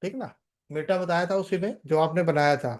ठीक ना। मेटा बताया था उसी में जो आपने बनाया था।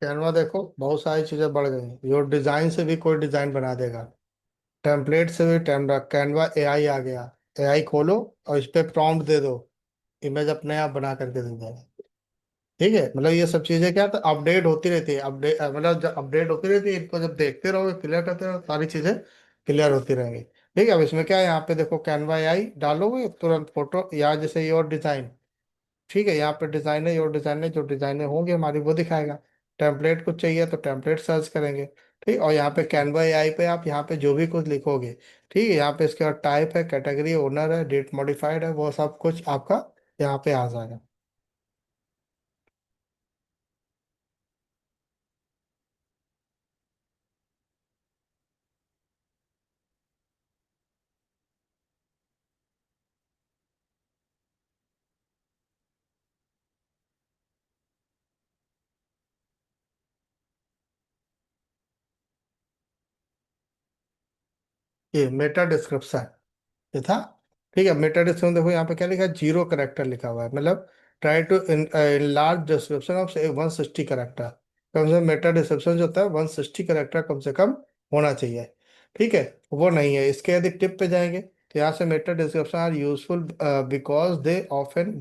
कैनवा देखो बहुत सारी चीजें बढ़ गई, जो डिजाइन से भी कोई डिजाइन बना देगा, टेम्पलेट से भी टेम्परा कैनवा एआई आ गया। एआई खोलो और इस पे प्रॉम्प्ट दे दो, इमेज अपने आप बना करके दे देगा। ठीक है, मतलब ये सब चीजें क्या, तो अपडेट होती रहती है, अपडेट मतलब जब अपडेट होती रहती है, इनको जब देखते रहोगे, क्लियर करते रहो, सारी चीजें क्लियर होती रहेंगी। ठीक है, अब इसमें क्या है, यहाँ पे देखो कैनवा एआई डालोगे तुरंत फोटो, या जैसे योर डिजाइन। ठीक है, यहाँ पे डिजाइन है, योर डिजाइन है, जो डिजाइने होंगी हमारी वो दिखाएगा। टेम्पलेट कुछ चाहिए तो टेम्पलेट सर्च करेंगे। ठीक, और यहाँ पे कैनवा एआई पे आप यहाँ पे जो भी कुछ लिखोगे, ठीक है, यहाँ पे इसके बाद टाइप है, कैटेगरी, ओनर है, डेट मॉडिफाइड है, वो सब कुछ आपका यहाँ पे आ जाएगा। ये मेटा डिस्क्रिप्शन ये था। ठीक है, मेटा डिस्क्रिप्शन देखो यहाँ पे क्या लिखा है, जीरो करेक्टर लिखा हुआ है, मतलब try to large description of 160 character. कम से कम मेटा डिस्क्रिप्शन जो होता है 160 करेक्टर कम से कम होना चाहिए। ठीक है, वो नहीं है, इसके यदि टिप पे जाएंगे तो यहाँ से meta description are useful because they often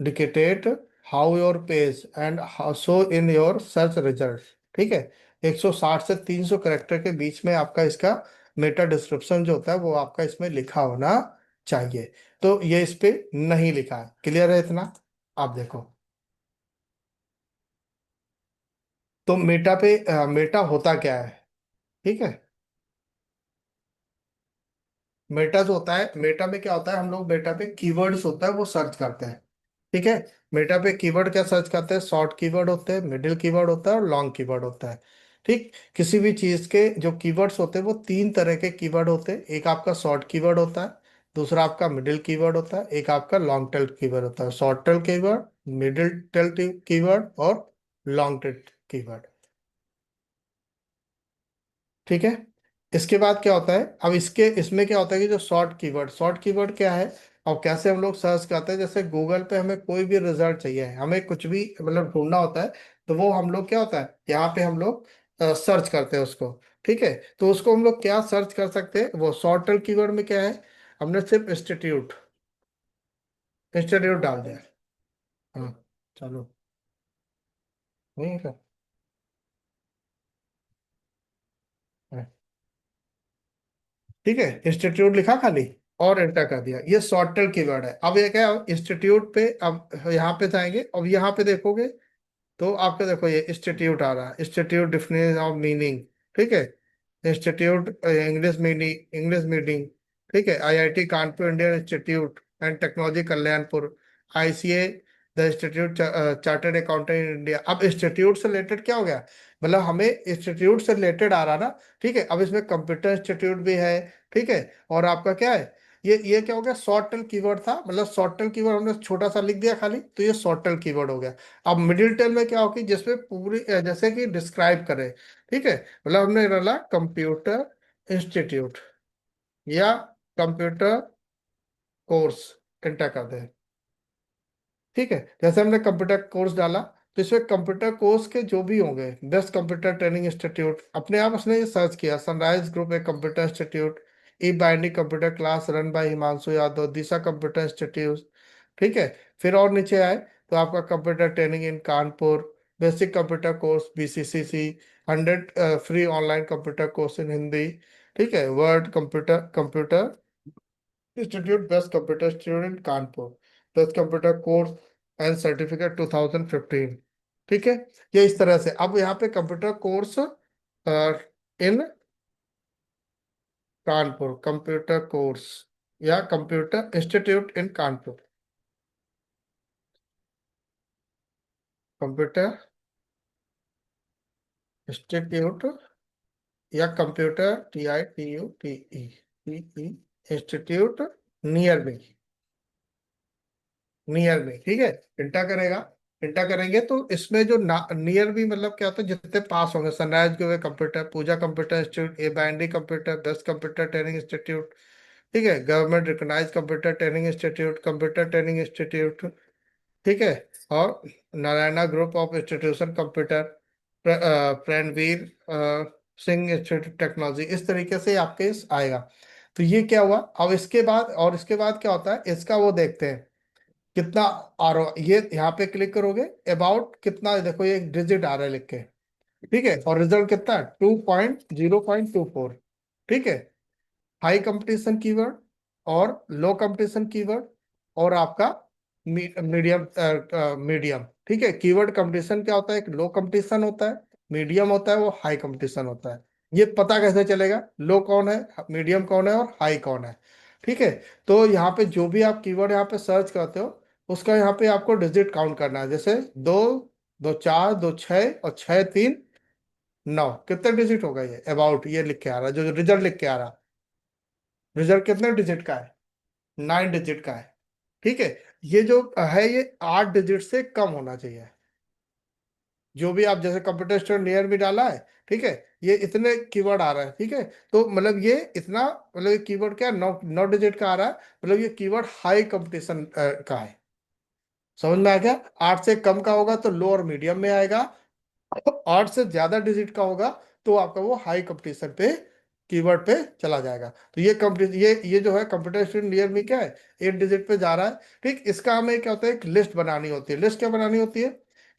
dictate how your page and show in your search result. ठीक है, 160 से 300 करेक्टर के बीच में आपका इसका मेटा डिस्क्रिप्शन जो होता है वो आपका इसमें लिखा होना चाहिए। तो ये इस पे नहीं लिखा है, क्लियर है इतना। आप देखो, तो मेटा पे मेटा होता क्या है। ठीक है, मेटा जो होता है, मेटा में क्या होता है, हम लोग मेटा पे कीवर्ड्स होता है वो सर्च करते हैं। ठीक है, मेटा पे कीवर्ड क्या सर्च करते हैं, शॉर्ट कीवर्ड होते हैं, मिडिल कीवर्ड होता है और लॉन्ग कीवर्ड होता है। ठीक, किसी भी चीज के जो कीवर्ड्स होते हैं वो तीन तरह के कीवर्ड होते हैं, एक आपका शॉर्ट कीवर्ड होता है, दूसरा आपका मिडिल कीवर्ड होता है, एक आपका लॉन्ग टेल कीवर्ड होता है। Short tail keyword, middle tail keyword और लॉन्ग टेल कीवर्ड। ठीक है, इसके बाद क्या होता है, अब इसके इसमें क्या होता है कि जो शॉर्ट कीवर्ड क्या है, और कैसे हम लोग सर्च करते हैं, जैसे गूगल पे हमें कोई भी रिजल्ट चाहिए, हमें कुछ भी मतलब ढूंढना होता है, तो वो हम लोग क्या होता है, यहाँ पे हम लोग सर्च करते हैं उसको। ठीक है, तो उसको हम लोग क्या सर्च कर सकते हैं, वो शॉर्ट कीवर्ड में क्या है, हमने सिर्फ इंस्टीट्यूट इंस्टीट्यूट डाल दिया। हाँ, चलो, नहीं है क्या? हाँ, ठीक है, इंस्टीट्यूट लिखा खाली और एंटर कर दिया, ये शॉर्ट टेल कीवर्ड है। अब ये क्या है, इंस्टीट्यूट पे अब यहाँ पे जाएंगे, अब यहाँ पे देखोगे तो आपको देखो ये इंस्टीट्यूट आ रहा है, इंस्टीट्यूट डिफिनेशन ऑफ मीनिंग। ठीक है, institute English meaning, English meeting. ठीक है, IIT Kanpur Indian institute and technology Kalyanpur, ICA the institute chartered accountant in India. अब इंस्टीट्यूट से रिलेटेड क्या हो गया, मतलब हमें इंस्टीट्यूट से रिलेटेड आ रहा ना। ठीक है, अब इसमें कंप्यूटर इंस्टीट्यूट भी है। ठीक है, और आपका क्या है, ये क्या हो गया, शॉर्ट टेल कीवर्ड था, मतलब शॉर्ट टेल कीवर्ड हमने छोटा सा लिख दिया खाली, तो ये शॉर्ट टेल कीवर्ड हो गया। अब मिडिल टेल में क्या होगी, जिसमें पूरी जैसे कि डिस्क्राइब करे। ठीक है, मतलब हमने डाला कंप्यूटर इंस्टीट्यूट या कंप्यूटर कोर्स, एंटर कर दे। ठीक है, जैसे हमने कंप्यूटर कोर्स डाला, तो इसमें कंप्यूटर कोर्स के जो भी होंगे, बेस्ट कंप्यूटर ट्रेनिंग इंस्टीट्यूट, अपने आप उसने ये सर्च किया, sunrise group a computer institute, e binding computer class run by Himanshu Yadav, Disha computer institute. ठीक है, फिर और नीचे आए तो आपका computer training in Kanpur, basic computer course BCCC, 100 free online computer course in Hindi, ठीक है, world computer computer institute, best computer institute in Kanpur, best computer course and certificate 2015। ठीक है, ये इस तरह से। अब यहाँ पे computer course in Kanpur, computer course या computer institute in Kanpur, computer institute या computer T institute near me, near me. ठीक है, इंटर करेगा, इंटर करेंगे तो इसमें जो नियर भी मतलब क्या होता है, जितने पास होंगे, सनराइज के हुए computer, Pooja computer institute, a बैंडी computer, best computer training institute, ठीक है, government recognise computer training institute, computer training institute, ठीक है, और Narayana group of institution computer, Pranveer Singh institute technology, इस तरीके से आपके आएगा। तो ये क्या हुआ, अब इसके बाद, और इसके बाद क्या होता है इसका, वो देखते हैं कितना आ रहा है। ये यहाँ पे क्लिक करोगे, अबाउट कितना, देखो ये एक डिजिट आ रहा है लिख के, ठीक है, और रिजल्ट कितना है 2.0.24। ठीक है, हाई कंपटीशन कीवर्ड और लो कंपटीशन कीवर्ड और आपका मीडियम, मीडियम। ठीक है, कीवर्ड कंपटीशन क्या होता है, एक लो कंपटीशन होता है, मीडियम होता है, वो हाई कंपटीशन होता है। ये पता कैसे चलेगा लो कौन है, मीडियम कौन है और हाई कौन है। ठीक है, तो यहाँ पे जो भी आप कीवर्ड यहाँ पे सर्च करते हो, उसका यहाँ पे आपको डिजिट काउंट करना है। जैसे दो, दो चार, दो छः और छः तीन नौ, कितने डिजिट होगा ये, अबाउट ये लिख के आ रहा है, जो रिजल्ट लिख के आ रहा, रिजल्ट कितने डिजिट का है, 9 डिजिट का है। ठीक है, ये जो है ये 8 डिजिट से कम होना चाहिए, जो भी आप जैसे कंप्यूटर स्टूडेंट नियर भी डाला है। ठीक है, ये इतने कीवर्ड आ रहा है। ठीक है, तो मतलब ये इतना, मतलब ये कीवर्ड क्या है, 9 डिजिट का आ रहा है, मतलब ये कीवर्ड हाई कंपटीशन का है। समझ में आ गया, 8 से कम का होगा तो लो और मीडियम में आएगा, 8 से ज्यादा डिजिट का होगा तो आपका वो हाई कंपटीशन पे, कीवर्ड पे चला जाएगा। तो ये कंप्यूटर, ये जो है कंप्यूटर स्टूडेंट नियर में क्या है, 8 डिजिट पे जा रहा है। ठीक, इसका हमें क्या होता है, एक लिस्ट बनानी होती है। लिस्ट क्या बनानी होती है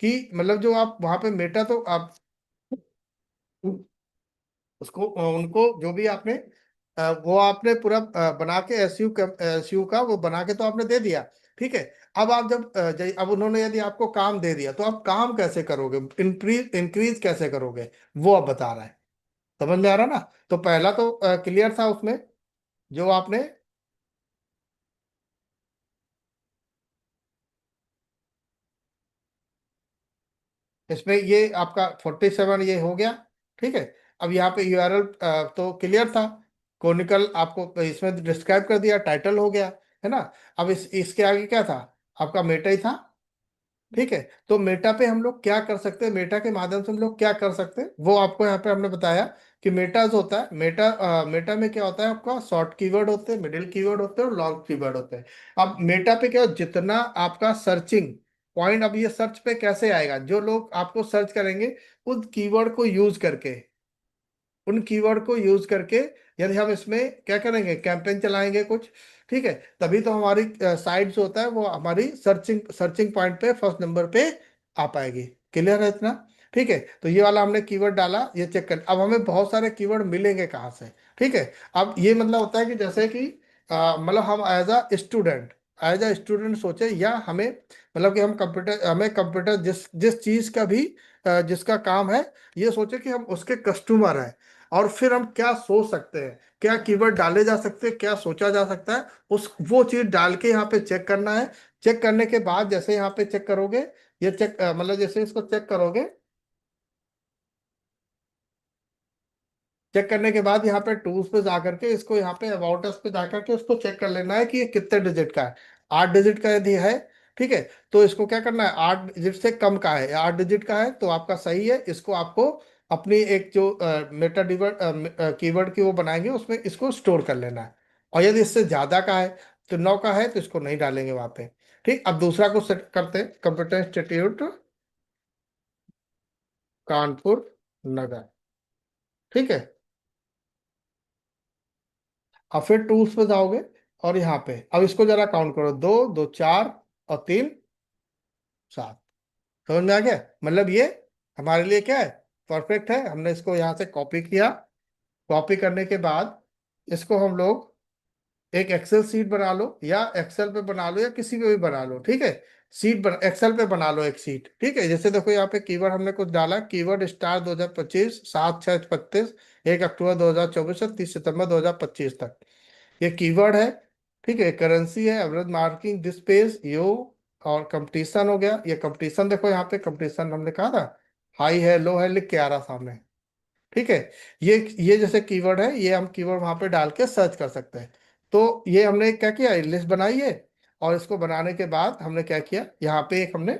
कि मतलब जो आप वहां पे मेटा, तो आप उसको उनको जो भी आपने वो आपने पूरा बना के एसयू का वो बना के तो आपने दे दिया। ठीक है, अब आप जब अब उन्होंने यदि आपको काम दे दिया तो आप काम कैसे करोगे, इंक्रीज इंक्रीज कैसे करोगे, वो अब बता रहा है। समझ में आ रहा ना। तो पहला तो क्लियर था उसमें, जो आपने, इसमें ये आपका 47 ये हो गया। ठीक है, अब यहाँ पे यूआरएल तो क्लियर था, कॉनिकल आपको इसमें डिस्क्राइब कर दिया, टाइटल हो गया, है ना। अब इसके आगे क्या था, आपका मेटा ही था। ठीक है, तो मेटा पे हम लोग क्या कर सकते हैं, मेटा के माध्यम से हम लोग क्या कर सकते हैं, वो आपको यहाँ पे हमने बताया कि मेटा जो होता है, मेटा में क्या होता है, आपका शॉर्ट कीवर्ड होते हैं, मिडिल कीवर्ड होते हैं और लॉन्ग कीवर्ड होते हैं। अब मेटा पे क्या हो, जितना आपका सर्चिंग पॉइंट, अब ये सर्च पे कैसे आएगा, जो लोग आपको सर्च करेंगे उस कीवर्ड को यूज करके, उन कीवर्ड को यूज करके यदि हम इसमें क्या करेंगे, कैंपेन चलाएंगे कुछ, ठीक है, तभी तो हमारी साइट जो होता है वो हमारी सर्चिंग सर्चिंग पॉइंट पे फर्स्ट नंबर पे आ पाएगी। क्लियर है इतना। ठीक है, तो ये वाला हमने कीवर्ड डाला, ये चेक कर, अब हमें बहुत सारे कीवर्ड मिलेंगे कहाँ से। ठीक है, अब ये मतलब होता है कि जैसे कि मतलब हम एज अ स्टूडेंट सोचे, या हमें मतलब कि हमें कंप्यूटर जिस जिस चीज का भी जिसका काम है, ये सोचे कि हम उसके कस्टमर हैं, और फिर हम क्या सोच सकते हैं, क्या कीवर्ड डाले जा सकते हैं, क्या सोचा जा सकता है, उस वो चीज डाल के यहाँ पे चेक करना है। चेक करने के बाद जैसे यहाँ पे चेक करोगे, ये मतलब जैसे इसको चेक करोगे, चेक करने के बाद यहाँ पे टूल्स पे जा करके इसको यहाँ पे अबाउट अस पे जा करके उसको चेक कर लेना है कि ये कितने डिजिट का है। 8 डिजिट का यदि है, ठीक है, तो इसको क्या करना है, 8 डिजिट से कम का है, 8 डिजिट का है तो आपका सही है, इसको आपको अपनी एक जो मेटा डिवर्ड कीवर्ड की वो बनाएंगे उसमें इसको स्टोर कर लेना है। और यदि इससे ज्यादा का है, तो 9 का है तो इसको नहीं डालेंगे वहां पे। ठीक, अब दूसरा को सेट करते हैं, कंप्यूटर इंस्टीट्यूट कानपुर नगर। ठीक है, अब फिर टूल्स पे जाओगे और यहाँ पे अब इसको जरा काउंट करो, दो, दो चार और तीन सात। समझ में आ गया, मतलब ये हमारे लिए क्या है, परफेक्ट है। हमने इसको यहाँ से कॉपी किया, कॉपी करने के बाद इसको हम लोग एक एक्सेल सीट बना लो, या एक्सेल पे बना लो, या किसी पे भी बना लो, ठीक है। एक्सेल पे बना लो एक सीट, ठीक है। जैसे देखो यहाँ पे कीवर्ड हमने कुछ डाला, कीवर्ड स्टार 2025, 7/6/32, 1 अक्टूबर 2024 से 30 सितंबर 2025 तक, ये कीवर्ड है, ठीक है। करेंसी है, एवरेज मार्किंग दिस पेज यो, और कंपटीशन हो गया। ये कंपटीशन देखो, यहाँ पे कंपटीशन हमने कहा था, हाई है लो है लिख के आ रहा सामने, ठीक है। ये जैसे कीवर्ड है, ये हम कीवर्ड वहां पे डाल के सर्च कर सकते हैं। तो ये हमने क्या किया, लिस्ट बनाई है, और इसको बनाने के बाद हमने क्या किया, यहाँ पे एक हमने,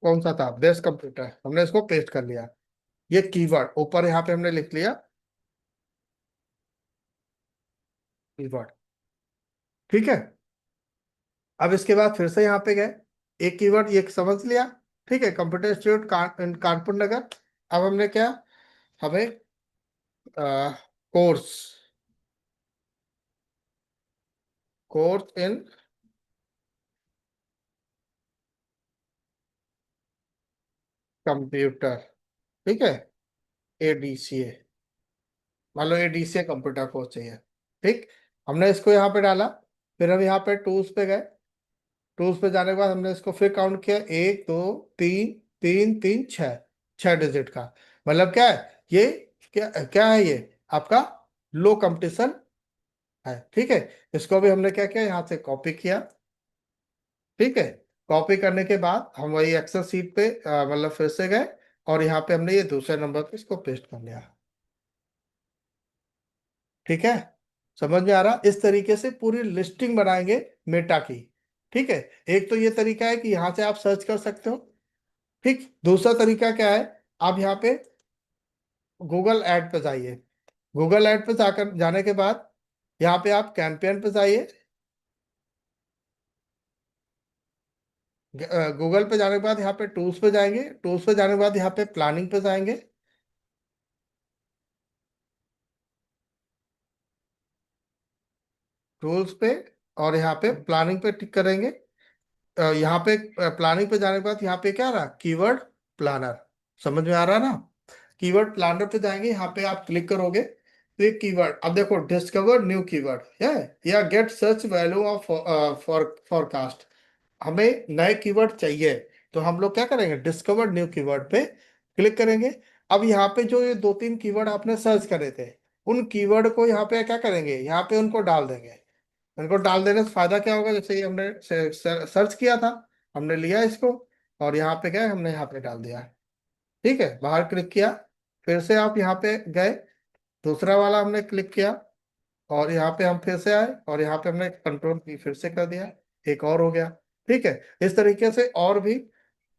कौन सा था, बेस्ट कंप्यूटर, हमने इसको पेस्ट कर लिया। ये कीवर्ड ऊपर यहाँ पे हमने लिख लिया, कीवर्ड, ठीक है। अब इसके बाद फिर से यहाँ पे गए, एक कीवर्ड ये समझ लिया, ठीक है, कंप्यूटर इंस्टीट्यूट कानपुर नगर। अब हमने क्या, हमें कोर्स, कोर्स इन कंप्यूटर, ठीक है, एडीसीए, मान लो एडीसीए कंप्यूटर कोर्स चाहिए, ठीक। हमने इसको यहाँ पे डाला, फिर हम यहाँ पे टूल्स पे गए, टूल्स पे जाने के बाद हमने इसको फिर काउंट किया, 1 2 3, 3 3 6, 6 डिजिट का, मतलब क्या है ये, क्या क्या है ये आपका, लो कंपटीशन है, ठीक है। इसको भी हमने क्या किया, यहाँ से कॉपी किया, ठीक है। कॉपी करने के बाद हम वही एक्सेल सीट पे मतलब फिर से गए, और यहाँ पे हमने ये दूसरे नंबर पे इसको पेस्ट कर लिया, ठीक है। समझ में आ रहा, इस तरीके से पूरी लिस्टिंग बनाएंगे मेटा की, ठीक है। एक तो ये तरीका है कि यहाँ से आप सर्च कर सकते हो, ठीक। दूसरा तरीका क्या है, आप यहाँ पे गूगल ऐड पे जाइए, गूगल ऐड पे जाकर जाने के बाद यहाँ पे आप कैंपेन पे जाइए, गूगल पे जाने के बाद यहाँ पे टूल्स पे जाएंगे, टूल्स पे जाने के बाद यहाँ पे प्लानिंग पे जाएंगे, टूल्स पे, और यहाँ पे प्लानिंग पे टिक करेंगे। यहाँ पे प्लानिंग पे जाने के बाद यहाँ पे क्या आ रहा, कीवर्ड प्लानर, समझ में आ रहा ना। कीवर्ड प्लानर पे जाएंगे, यहाँ पे आप क्लिक करोगे तो ये कीवर्ड, अब देखो डिस्कवर न्यू कीवर्ड है, या get search value of forecast, हमें नए कीवर्ड चाहिए, तो हम लोग क्या करेंगे, डिस्कवर न्यू कीवर्ड पे क्लिक करेंगे। अब यहाँ पे जो ये 2 3 कीवर्ड आपने सर्च करे थे, उन कीवर्ड को यहाँ पे क्या करेंगे, यहाँ पे उनको डाल देंगे। इनको डाल देने से फायदा क्या होगा, जैसे ये हमने सर्च किया था, हमने लिया इसको, और यहाँ पे गए, हमने यहाँ पे डाल दिया, ठीक है। बाहर क्लिक किया, फिर से आप यहाँ पे गए, दूसरा वाला हमने क्लिक किया, और यहाँ पे हम फिर से आए, और यहाँ पे हमने कंट्रोल की फिर से कर दिया, एक और हो गया, ठीक है। इस तरीके से और भी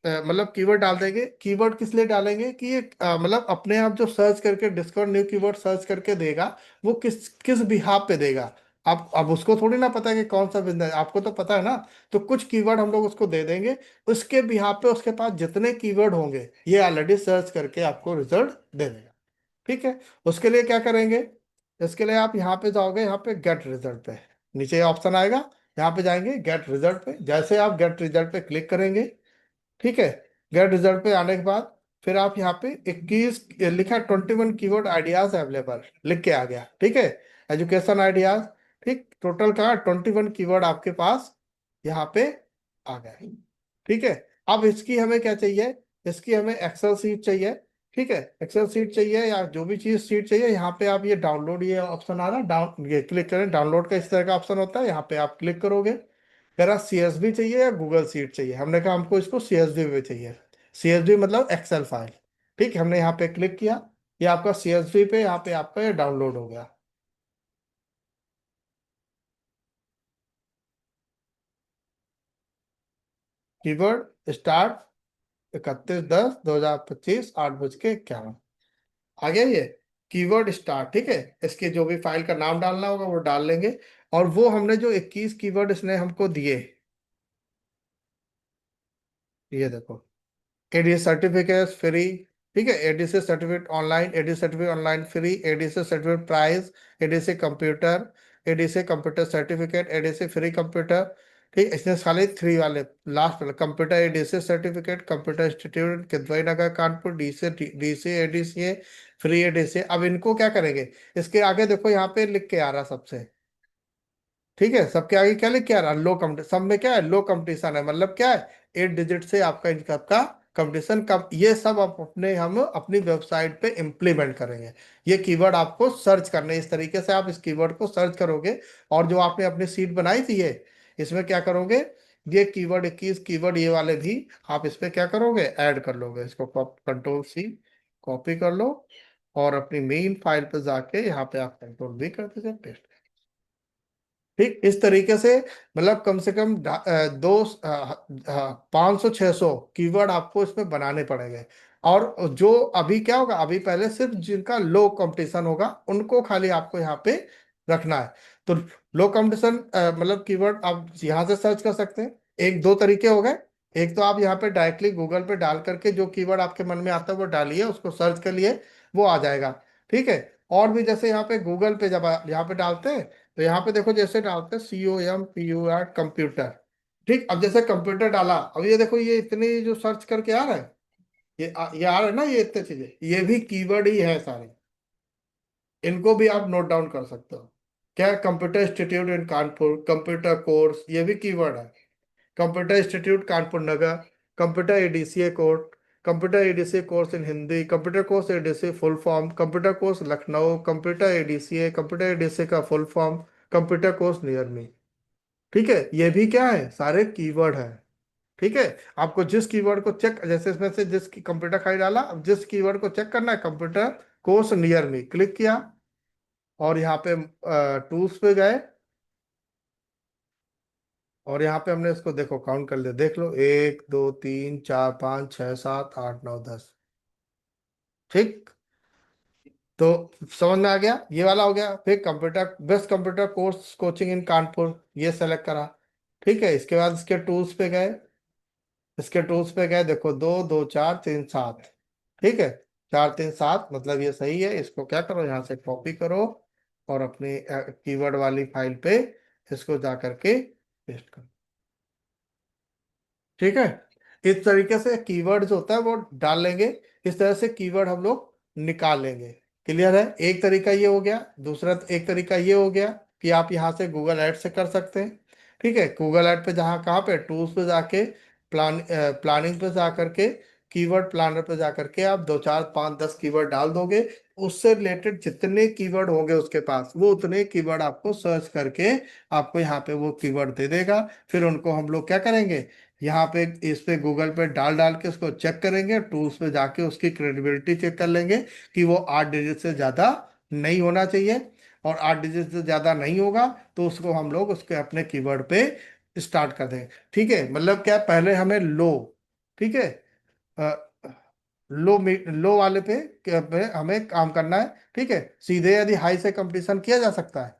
मतलब कीवर्ड डाल देंगे। कीवर्ड किस लिए डालेंगे कि ये मतलब अपने आप जो सर्च करके डिस्कवर न्यू कीवर्ड सर्च करके देगा, वो किस किस बिहाफ पे देगा। आप अब उसको थोड़ी ना पता है कि कौन सा बिजनेस, आपको तो पता है ना। तो कुछ कीवर्ड हम लोग उसको दे देंगे, उसके बिहाफ पे उसके पास जितने कीवर्ड होंगे ये ऑलरेडी सर्च करके आपको रिजल्ट दे देगा, ठीक है। उसके लिए क्या करेंगे, इसके लिए आप यहाँ पे जाओगे, यहाँ पे गेट रिजल्ट पे, नीचे ऑप्शन आएगा, यहाँ पे जाएंगे गेट रिजल्ट पे, जैसे आप गेट रिजल्ट पे क्लिक करेंगे, ठीक है। गेट रिजल्ट पे आने के बाद फिर आप यहाँ पे 21 लिखा, 21 कीवर्ड आइडियाज अवेलेबल लिख के आ गया, ठीक है। एजुकेशन आइडियाज, ठीक, टोटल का 21 कीवर्ड आपके पास यहाँ पे आ गए, ठीक है। अब इसकी हमें क्या चाहिए, इसकी हमें एक्सेल सीट चाहिए, ठीक है। एक्सेल सीट चाहिए, या जो भी चीज सीट चाहिए, यहाँ पे आप ये डाउनलोड, ये ऑप्शन आ रहा है डाउन, ये क्लिक करें, डाउनलोड का इस तरह का ऑप्शन होता है, यहाँ पे आप क्लिक करोगे। कह सीएसवी चाहिए या गूगल सीट चाहिए, हमने कहा हमको इसको सीएसवी में चाहिए, सीएसवी मतलब एक्सेल फाइल, ठीक है। हमने यहाँ पे क्लिक किया, ये आपका सीएसवी पे यहाँ पे आपका ये डाउनलोड हो गया। कीवर्ड स्टार्ट 31/10/2025, 8:51 आ गया ये कीवर्ड स्टार्ट, ठीक है। इसके जो भी फाइल का नाम डालना होगा वो डाल लेंगे, और वो हमने जो 21 कीवर्ड इसने हमको दिए, ये देखो, एडीए सर्टिफिकेट फ्री, ठीक है। ADC certificate online, ADC certificate online free, ADC certificate price, ADC computer, ADC computer certificate, ADC free computer, ठीक, इसने खाली थ्री वाले लास्ट वाले, computer ADC certificate, computer institute Kidwai Nagar Kanpur, DC ADCA, free ADC. अब इनको क्या करेंगे, इसके आगे देखो यहाँ पे लिख के आ रहा सबसे, ठीक है, सबके आगे क्या लिख के आ रहा, लो कंपटीशन, सब में क्या है, लो कंपटीशन है, मतलब क्या है, 8 डिजिट से आपका इनकम का कंपटीशन कम, ये सब आप हम अपनी वेबसाइट पे इम्प्लीमेंट करेंगे। ये कीवर्ड आपको सर्च करने, इस तरीके से आप इस कीवर्ड को सर्च करोगे। और जो आपने अपनी सीट बनाई थी ये, इसमें क्या करोगे, ये कीवर्ड 21 कीवर्ड ये वाले भी आप इस पे क्या करोगे, ऐड कर लोगे। इसको कंट्रोल C कॉपी कर लो, और अपनी मेन फाइल पे जाके यहाँ पे आप कंट्रोल V कर दीजिए, पेस्ट। ठीक, इस तरीके से मतलब कम से कम 500 600 कीवर्ड आपको इसमें बनाने पड़ेंगे। और जो अभी क्या होगा, अभी पहले सिर्फ जिनका लो कंपटीशन होगा उनको खाली आपको यहाँ पे रखना है। तो लो कंपटीशन मतलब कीवर्ड आप यहाँ से सर्च कर सकते हैं। एक दो तरीके हो गए, एक तो आप यहाँ पे डायरेक्टली गूगल पे डाल करके जो कीवर्ड आपके मन में आता है वो डालिए, उसको सर्च कर लिए, वो आ जाएगा। ठीक है। और भी जैसे यहाँ पे गूगल पे जब यहाँ पे डालते हैं, तो यहाँ पे देखो जैसे डालते हैं COMPUR कंप्यूटर। ठीक, अब जैसे कंप्यूटर डाला, अब ये देखो ये इतने जो सर्च करके आ रहा है, ये आ रहा है ना, ये इतने चीजें, ये भी कीवर्ड ही है सारे। इनको भी आप नोट डाउन कर सकते हो। क्या, computer institute in Kanpur, computer course, ये भी कीवर्ड है। Computer institute Kanpur Nagar, computer ADCA course, computer ADCA course in Hindi, computer course ADCA full form, computer course Lucknow, computer ADCA, computer ADCA का full form, computer course near me. ठीक है, ये भी क्या है, सारे कीवर्ड है। ठीक है। आपको जिस कीवर्ड को चेक, जैसे इसमें से जिस कंप्यूटर खाली डाला, अब जिस कीवर्ड को चेक करना है, कंप्यूटर कोर्स नियर मी क्लिक किया, और यहाँ पे टूल्स पे गए, और यहाँ पे हमने इसको देखो काउंट कर लिया, देख लो, 1 2 3 4 5 6 7 8 9 10। ठीक, तो समझ में आ गया, ये वाला हो गया। फिर computer best computer course coaching in Kanpur, ये सेलेक्ट करा। ठीक है, इसके बाद इसके टूल्स पे गए, देखो 2 2 4 3 7। ठीक है, 4 3 7 मतलब ये सही है, इसको क्या करो, यहाँ से कॉपी करो, और अपनी कीवर्ड वाली फाइल पे इसको जा करके पेस्ट करो। ठीक है, इस तरीके से कीवर्ड जो होता है वो डाल लेंगे, इस तरह से कीवर्ड हम लोग निकाल लेंगे। क्लियर है, एक तरीका ये हो गया। दूसरा एक तरीका ये हो गया कि आप यहाँ से गूगल ऐड से कर सकते हैं। ठीक है, गूगल ऐड पे जहाँ कहाँ पे टूल्स पे जाके प्लानिंग पे जा करके कीवर्ड प्लानर पे जा करके आप 2 4 5 10 कीवर्ड डाल दोगे, उससे रिलेटेड जितने कीवर्ड होंगे उसके पास, वो उतने कीवर्ड आपको सर्च करके आपको यहाँ पे वो कीवर्ड दे देगा। फिर उनको हम लोग क्या करेंगे, यहाँ पे इस पे गूगल पे डाल डाल के उसको चेक करेंगे, टूल्स पे जाके उसकी क्रेडिबिलिटी चेक कर लेंगे कि वो 8 डिजिट से ज़्यादा नहीं होना चाहिए। और 8 डिजिट से ज़्यादा नहीं होगा तो उसको हम लोग उसके अपने कीवर्ड पे स्टार्ट कर दें। ठीक है, मतलब क्या, पहले हमें लो, ठीक है, लो लो वाले पे हमें काम करना है। ठीक है, सीधे यदि हाई से कंपटीशन किया जा सकता है।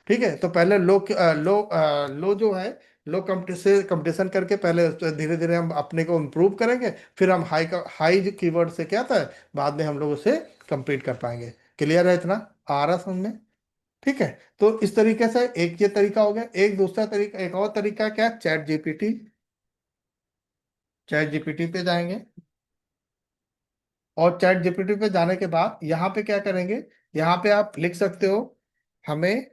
ठीक है, तो पहले लो जो है, लो कंपटीशन करके पहले धीरे धीरे हम अपने को इम्प्रूव करेंगे, फिर हम हाई जो कीवर्ड से क्या था, बाद में हम लोग उसे compete कर पाएंगे। क्लियर है, इतना आ रहा समझ में? ठीक है, तो इस तरीके से एक ये तरीका हो गया। एक दूसरा तरीका, एक और तरीका क्या, चैट जीपीटी पे जाएंगे, और चैट जीपीटी पे जाने के बाद यहाँ पे क्या करेंगे, यहाँ पे आप लिख सकते हो, हमें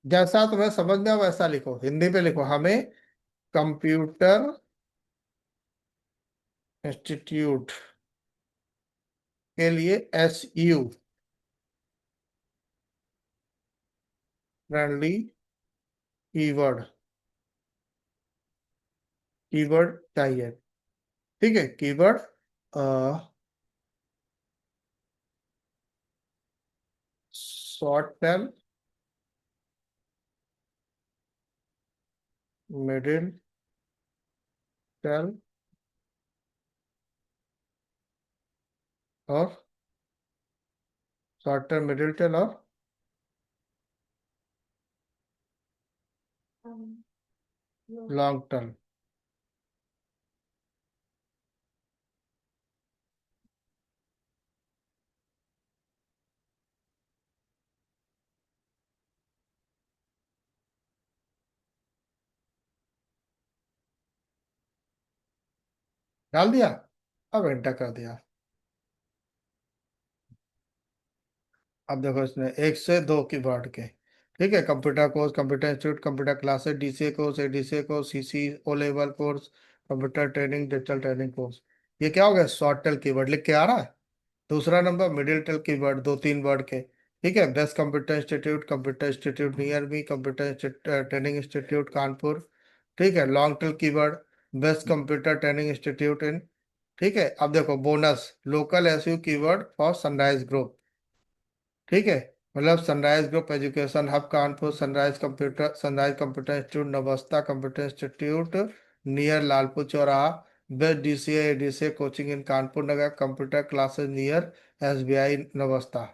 जैसा तुम्हें समझ में आए वैसा लिखो, हिंदी पे लिखो, हमें कंप्यूटर इंस्टीट्यूट के लिए SU फ्रेंडली कीवर्ड कीवर्ड चाहिए। ठीक है, keyword short tail, middle tail, और शॉर्ट टेल, मिडिल टेल, और लॉन्ग टर्म। डाल दिया। अब एंटर कर दिया। अब देखो इसमें एक से दो की वर्ड के, ठीक है, computer course, computer institute, computer classes, DCA course, ADCA course, CC O level course, computer training, digital training course. ये क्या हो गया, शॉर्ट टेल कीवर्ड लिख के आ रहा है। दूसरा नंबर मिडिल टेल कीवर्ड, दो तीन वर्ड के, ठीक है, best computer institute near me, computer training institute Kanpur, ठीक है, long tail keyword, best computer training institute in, ठीक है। अब देखो bonus, local SEO keyword for sunrise group, ठीक है, मतलब sunrise group education hub Kanpur, sunrise computer institute Nawasta computer institute near Lalpur Chauraha, best DCA ADCA coaching in Kanpur Nagar, computer classes near SBI Nawasta.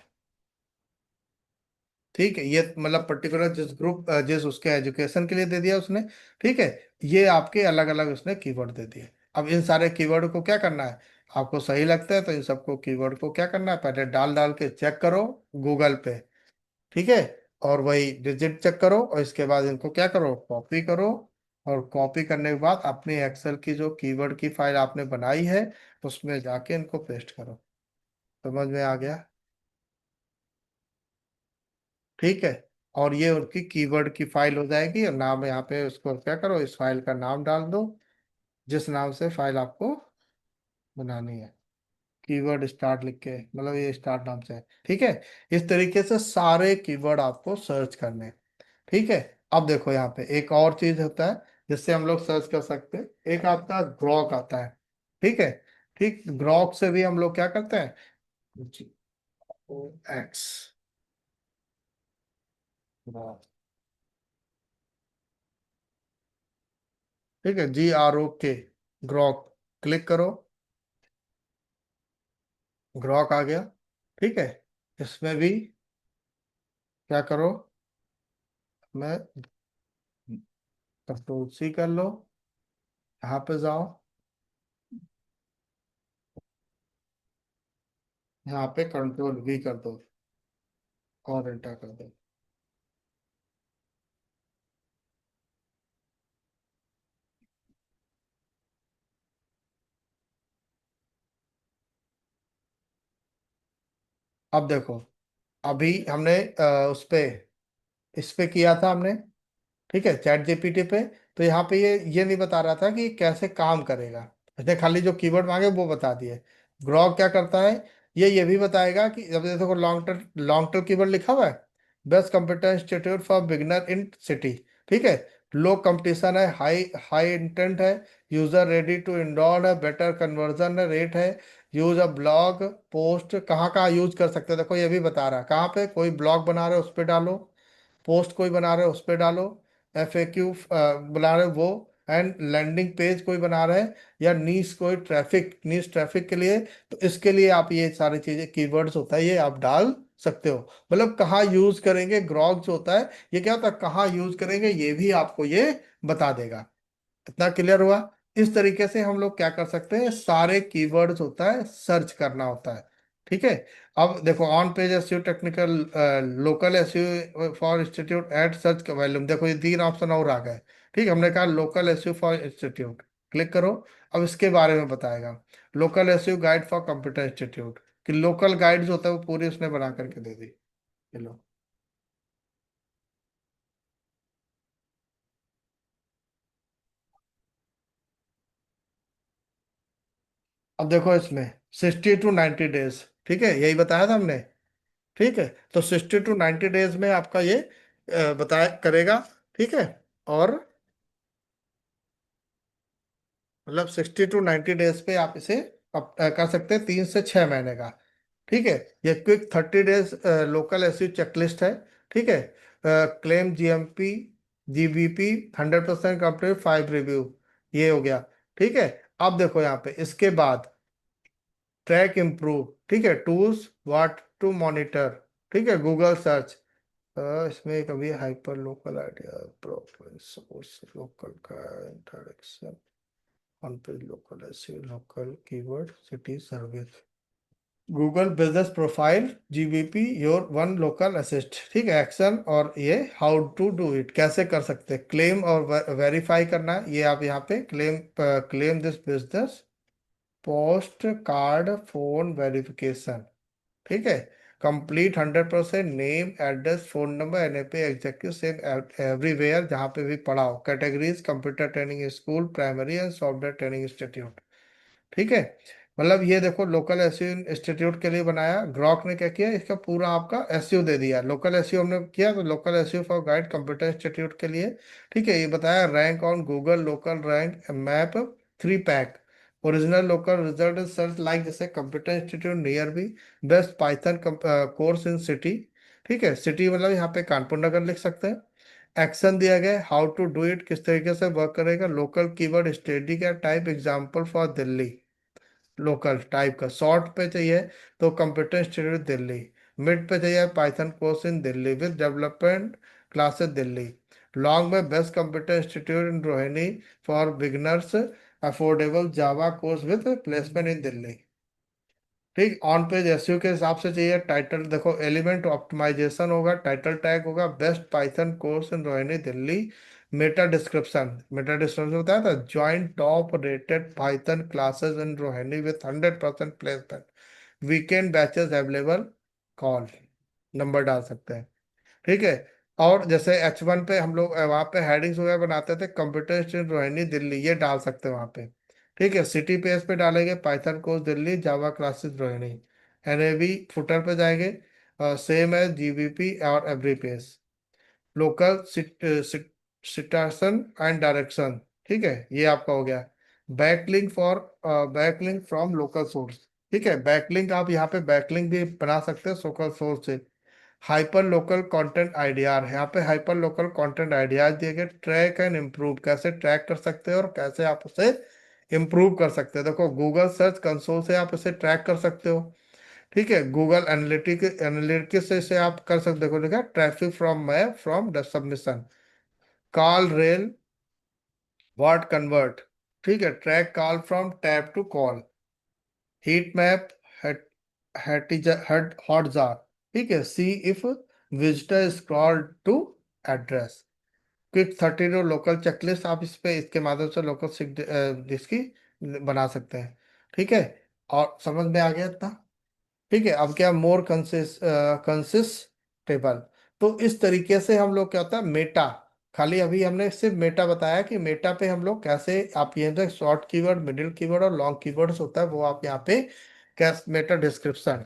ठीक है, ये मतलब पर्टिकुलर जिस ग्रुप जिस उसके एजुकेशन के लिए दे दिया उसने, ठीक है। ये आपके अलग अलग उसने कीवर्ड दे दिए। अब इन सारे कीवर्ड को क्या करना है, आपको सही लगता है तो इन सबको कीवर्ड को क्या करना है, पहले डाल डाल के चेक करो गूगल पे, ठीक है, और वही डिजिट चेक करो, और इसके बाद इनको क्या करो, कॉपी करो, और कॉपी करने के बाद अपनी एक्सेल की जो कीवर्ड की फाइल आपने बनाई है उसमें जाके इनको पेस्ट करो। समझ में आ गया? ठीक है, और ये उनकी कीवर्ड की फाइल हो जाएगी, और नाम यहाँ पे उसको क्या करो, इस फाइल का नाम डाल दो जिस नाम से फाइल आपको बनानी है, कीवर्ड स्टार्ट लिख के, मतलब ये स्टार्ट नाम से है, ठीक है। इस तरीके से सारे कीवर्ड आपको सर्च करने हैं, ठीक है। अब देखो यहाँ पे एक और चीज होता है जिससे हम लोग सर्च कर सकते हैं, एक आपका ग्रॉक आता है, ठीक है। ठीक, ग्रॉक से भी हम लोग क्या करते हैं, एक्स, ठीक है, GROK, ग्रॉक, क्लिक करो, ग्रॉक आ गया, ठीक है। इसमें भी क्या करो, मैं कंट्रोल सी कर लो, यहाँ पे जाओ, यहाँ पे कंट्रोल V कर दो, और एंटर कर दो। अब देखो, अभी हमने इस पे किया था हमने, ठीक है, चैट जीपीटी पे। तो यहाँ पे ये नहीं बता रहा था कि कैसे काम करेगा, इसने खाली जो कीवर्ड मांगे वो बता दिए। ग्रॉक क्या करता है, ये भी बताएगा कि जब देखो लॉन्ग टर्म कीवर्ड लिखा हुआ है, best computer institute for beginner in city, ठीक है, लो कंपटीशन है, हाई हाई इंटेंट है, यूजर रेडी टू इंडोर है, बेटर कन्वर्जन रेट है, यूज अ ब्लॉग पोस्ट, कहाँ कहाँ यूज कर सकते हैं देखो ये भी बता रहा है, कहाँ पे कोई ब्लॉग बना रहे हो उस पर डालो, पोस्ट कोई बना रहे हो उस पर डालो, FAQ बना रहे हो वो, एंड लैंडिंग पेज कोई बना रहे हैं, या नीस ट्रैफिक के लिए, तो इसके लिए आप ये सारी चीजें कीवर्ड्स होता है ये आप डाल सकते हो। मतलब कहाँ यूज करेंगे, ग्रॉक जो होता है ये क्या होता है, कहाँ यूज करेंगे ये भी आपको ये बता देगा। इतना क्लियर हुआ? इस तरीके से हम लोग क्या कर सकते हैं, सारे कीवर्ड्स होता है सर्च करना होता है, ठीक है। अब देखो on page SEO technical, local SEO for institute add search volume, देखो ये तीन ऑप्शन और आ गए, ठीक है। हमने कहा local SEO for institute, click करो। अब इसके बारे में बताएगा, local SEO guide for computer institute, कि लोकल गाइड जो होता है वो पूरी उसने बना करके दे दी। चलो, अब देखो इसमें 60 to 90 डेज, ठीक है, यही बताया था हमने, ठीक है। तो 60 to 90 डेज में आपका ये बताया करेगा, ठीक है। और मतलब 60 to 90 डेज पे आप इसे कर सकते हैं, 3 से 6 महीने का, ठीक है। ये quick 30 days local SEO checklist है, ठीक है। Claim GMP GBP 100% complete 5 review, ये हो गया, ठीक है। अब देखो यहाँ पे इसके बाद ट्रैक इम्प्रूव, ठीक है, टूल्स व्हाट टू मॉनिटर, ठीक है, गूगल सर्च, इसमें कभी hyper local idea proper source local का इंटरेक्शन ऑन पेज लोकल ऐसे local keyword city service, Google business profile GBP your one local assist, ठीक है, एक्शन, और ये हाउ टू डू इट, कैसे कर सकते हैं, क्लेम और वेरीफाई करना है, ये आप यहाँ पे claim this business, post card phone verification, ठीक है। Complete 100%, name address phone number NAP exactly same everywhere, जहाँ पे भी पढ़ा हो। Categories computer training school, primary and software training institute, ठीक है। मतलब ये देखो लोकल एसईओ इंस्टीट्यूट के लिए बनाया, ग्रॉक ने क्या किया, इसका पूरा आपका एसईओ दे दिया। लोकल एसईओ हमने किया तो local SEO for guide computer institute के लिए, ठीक है। ये बताया rank on Google local rank map 3 pack, original local result search like जैसे computer institute near me, best Python course in city, ठीक है। सिटी मतलब यहाँ पे कानपुर नगर लिख सकते हैं। एक्शन दिया गया है, हाउ टू डू इट, किस तरीके से वर्क करेगा। लोकल कीवर्ड स्टडी का type example for Delhi, local type का। शॉर्ट पे चाहिए तो कंप्यूटर इंस्टीट्यूट दिल्ली, मिड पे चाहिए Python course in Delhi with development classes Delhi, long में best computer institute in Rohini for beginners, affordable Java course with placement in Delhi, ठीक। On page SEO के हिसाब से चाहिए टाइटल, देखो एलिमेंट ऑप्टिमाइजेशन होगा, टाइटल टैग होगा बेस्ट पाइथन कोर्स इन Rohini Delhi, Meta description, Meta description बताया था join top rated Python classes in Rohini with 100% placement, weekend batches available, call, number डाल सकते हैं, ठीक है। और जैसे H1 पे हम लोग वहाँ पे हेडिंग्स वगैरह बनाते थे, कंप्यूटर इंस्टीट्यूट रोहिणी दिल्ली, ये डाल सकते हैं वहाँ पे, ठीक है। सिटी पेज पे डालेंगे Python course Delhi Java classes Rohini, NAV footer पे जाएंगे, सेम है जीबीपी और every page, local citation and direction, ठीक है। ये आपका हो गया। Backlink for backlink from local source, ठीक है। बैकलिंक आप यहाँ पे बैकलिंक भी बना सकते हैं लोकल सोर्स से। हाइपर लोकल कंटेंट आइडियाज, यहाँ पे हाइपर लोकल कंटेंट आइडियाज दिए गए, ट्रैक एंड इम्प्रूव, कैसे ट्रैक कर सकते हैं और कैसे आप उसे इम्प्रूव कर सकते हैं। देखो गूगल सर्च कंसोल से आप इसे ट्रैक कर सकते हो, ठीक है। गूगल एनालिटिक्स से इसे आप कर सकते हो, देखो लिखा traffic from map from the submission, call rail word convert, ठीक है। Track call from tab to call, heat map Hotjar, ठीक है। See if visitor scroll to address, quick 30 local checklist, आप इस पे इसके माध्यम से लोकल इसकी बना सकते हैं, ठीक है। और समझ में आ गया इतना, ठीक है। अब क्या मोर कंसिस्टेबल, तो इस तरीके से हम लोग क्या होता है मेटा, खाली अभी हमने सिर्फ मेटा बताया कि मेटा पे हम लोग कैसे, आप ये जो शॉर्ट कीवर्ड मिडिल कीवर्ड और लॉन्ग कीवर्ड्स होता है वो आप यहाँ पे कैसे मेटा डिस्क्रिप्शन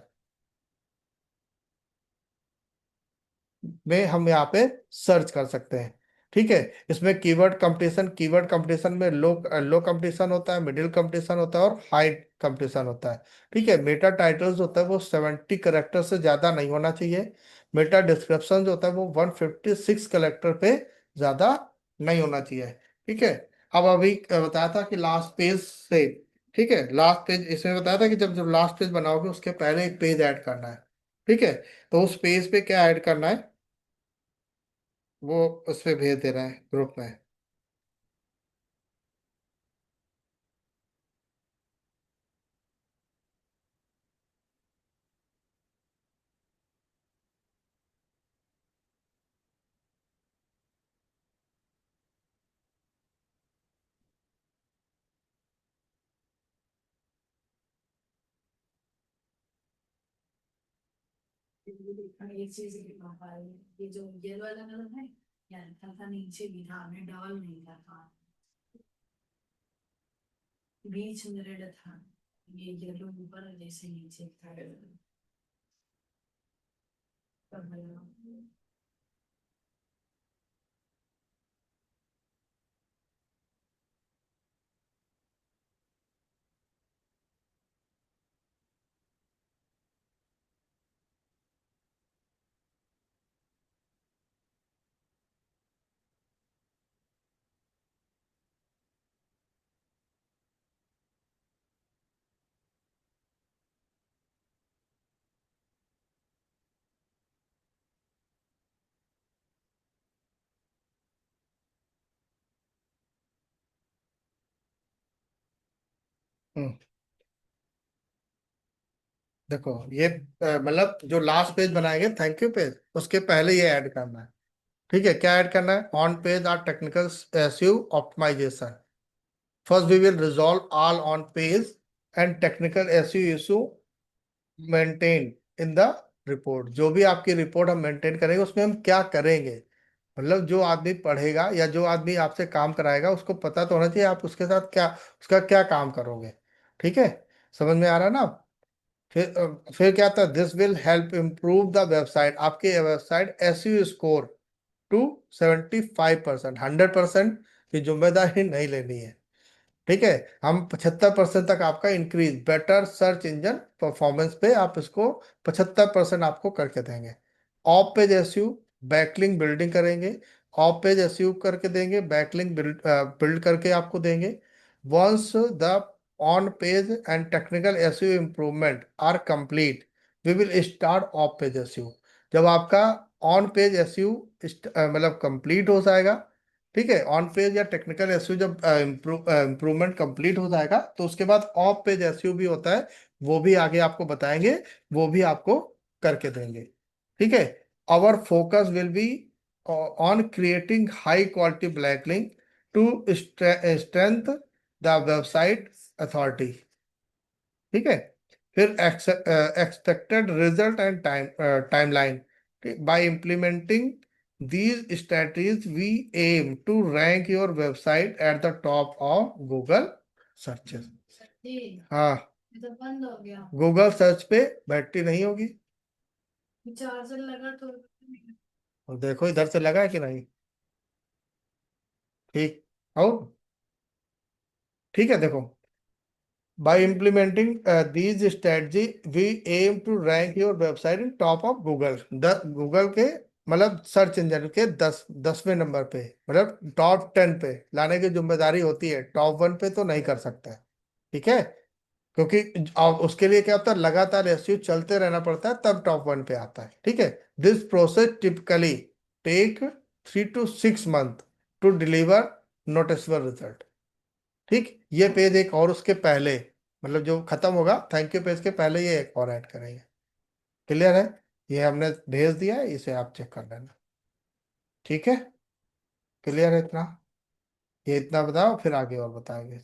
में हम यहाँ पे सर्च कर सकते हैं, ठीक है। इसमें कीवर्ड कंपटीशन में लो लो कंपटीशन होता है, मिडिल कंपटीशन होता है और हाई कंपटीशन होता है, ठीक है। मेटा टाइटल्स होता है वो 70 करेक्टर से ज्यादा नहीं होना चाहिए, मेटा डिस्क्रिप्शन जो होता है वो 156 करेक्टर पे ज्यादा नहीं होना चाहिए, ठीक है। अब अभी बताया था कि लास्ट पेज से, ठीक है, लास्ट पेज इसमें बताया था कि जब जब लास्ट पेज बनाओगे उसके पहले एक पेज ऐड करना है, ठीक है। तो उस पेज पे क्या ऐड करना है वो उस पे भेज दे रहा है ग्रुप में। ये चीज ये जो येलो वाला कलर है, या था नीचे भी था, मैं डबल नहीं था, बीच में रेड था, ये येलो ऊपर जैसे नीचे था। हम्म, देखो ये मतलब जो लास्ट पेज बनाएंगे थैंक यू पेज, उसके पहले ये ऐड करना है, ठीक है। क्या ऐड करना है, on page or technical SEO optimisation, first we will resolve all on page and technical SEO issue maintain in the report. जो भी आपकी रिपोर्ट हम मेंटेन करेंगे उसमें हम क्या करेंगे, मतलब जो आदमी पढ़ेगा या जो आदमी आपसे काम कराएगा उसको पता तो होना चाहिए आप उसके साथ क्या, उसका क्या काम करोगे। ठीक है, समझ में आ रहा है ना। फिर क्या था, this will help improve the website, आपके वेबसाइट एसईओ स्कोर टू 75%। 100% की जिम्मेदारी नहीं लेनी है। ठीक है, हम 75% तक आपका increase, better search engine performance पे आप इसको 75% आपको करके देंगे। Off page SEO, backlink building करेंगे, ऑफ पेज एसयू करके देंगे, बैकलिंक बिल्ड करके आपको देंगे। Once the on page and technical SEO improvement are complete, we will start off page SEO. जब आपका ऑन पेज एसयू मतलब कंप्लीट हो जाएगा, ठीक है, ऑन पेज या टेक्निकल एसईओ जब इम्प्रूवमेंट कंप्लीट हो जाएगा तो उसके बाद ऑफ पेज एसईओ भी होता है, वो भी आगे आपको बताएंगे, वो भी आपको करके देंगे। ठीक है, our focus will be on creating high quality backlink to strength the website authority. ठीक है, फिर expected result and timeline. By implementing these strategies we aim to rank your website at the top of Google searches। सच्ची, हाँ, ये तो बंद हो गया। गूगल सर्च पे बैटरी नहीं होगी। चार्जर लगा तो और देखो इधर से लगा है कि नहीं। ठीक, और ठीक है, देखो, by implementing these strategy we aim to rank your website in top of Google, the Google के मतलब सर्च इंजन के 10वें नंबर पे, मतलब टॉप 10 पे लाने की जिम्मेदारी होती है, टॉप 1 पे तो नहीं कर सकता है। ठीक है, क्योंकि उसके लिए क्या होता है, लगातार एसईओ चलते रहना पड़ता है तब टॉप 1 पे आता है। ठीक है, this process typically take 3 to 6 month to deliver noticeable result. ठीक, ये पेज एक और उसके पहले, मतलब जो खत्म होगा थैंक यू पेज के पहले ये एक और ऐड करेंगे। क्लियर है, ये हमने भेज दिया है, इसे आप चेक कर लेना। ठीक है, क्लियर है इतना, ये इतना बताओ फिर आगे और बताएंगे।